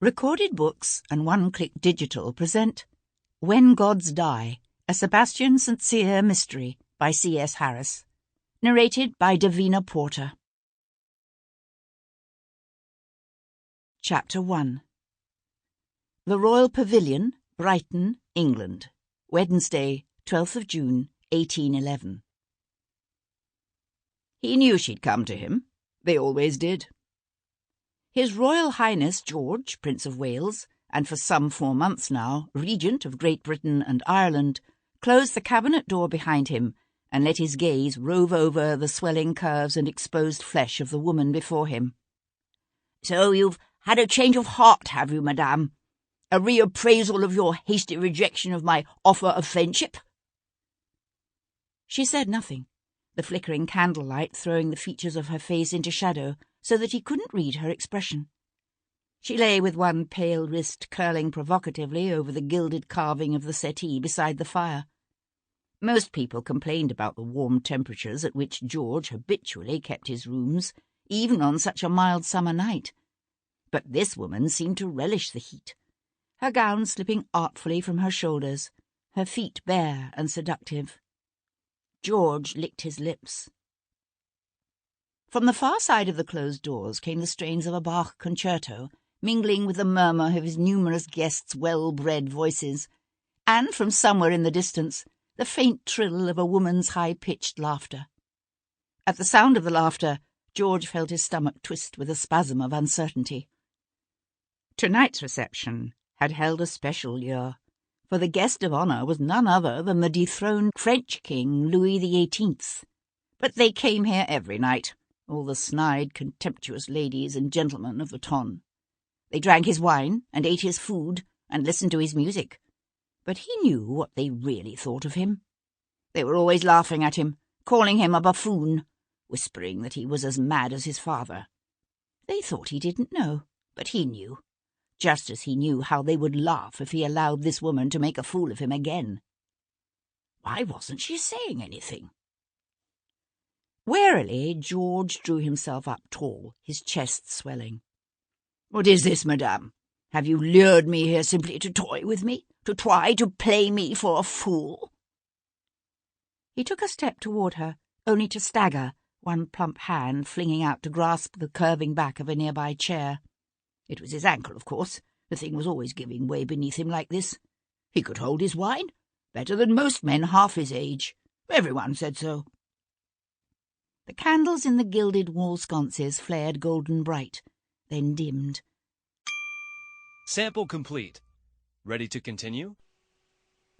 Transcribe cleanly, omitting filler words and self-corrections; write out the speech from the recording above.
Recorded Books and One Click Digital present When Gods Die, a Sebastian St mystery by C.S. Harris. Narrated by Davina Porter. Chapter 1. The Royal Pavilion, Brighton, England. Wednesday, 12th of June, 1811. He knew she'd come to him. They always did. His Royal Highness George, Prince of Wales, and for some 4 months now, Regent of Great Britain and Ireland, closed the cabinet door behind him and let his gaze rove over the swelling curves and exposed flesh of the woman before him. "So you've had a change of heart, have you, madame? A reappraisal of your hasty rejection of my offer of friendship?" She said nothing, the flickering candlelight throwing the features of her face into shadow so that he couldn't read her expression. She lay with one pale wrist curling provocatively over the gilded carving of the settee beside the fire. Most people complained about the warm temperatures at which George habitually kept his rooms, even on such a mild summer night. But this woman seemed to relish the heat, her gown slipping artfully from her shoulders, her feet bare and seductive. George licked his lips. From the far side of the closed doors came the strains of a Bach concerto, mingling with the murmur of his numerous guests' well-bred voices, and from somewhere in the distance the faint trill of a woman's high-pitched laughter. At the sound of the laughter, George felt his stomach twist with a spasm of uncertainty. Tonight's reception had held a special lure, for the guest of honour was none other than the dethroned French King Louis XVIII. But they came here every night, all the snide, contemptuous ladies and gentlemen of the ton. They drank his wine and ate his food and listened to his music. But he knew what they really thought of him. They were always laughing at him, calling him a buffoon, whispering that he was as mad as his father. They thought he didn't know, but he knew, just as he knew how they would laugh if he allowed this woman to make a fool of him again. Why wasn't she saying anything? Warily, George drew himself up tall, his chest swelling. "What is this, madame? Have you lured me here simply to toy with me, to try to play me for a fool?" He took a step toward her, only to stagger, one plump hand flinging out to grasp the curving back of a nearby chair. It was his ankle, of course. The thing was always giving way beneath him like this. He could hold his wine, better than most men half his age. Everyone said so. The candles in the gilded wall sconces flared golden bright, then dimmed. Sample complete. Ready to continue?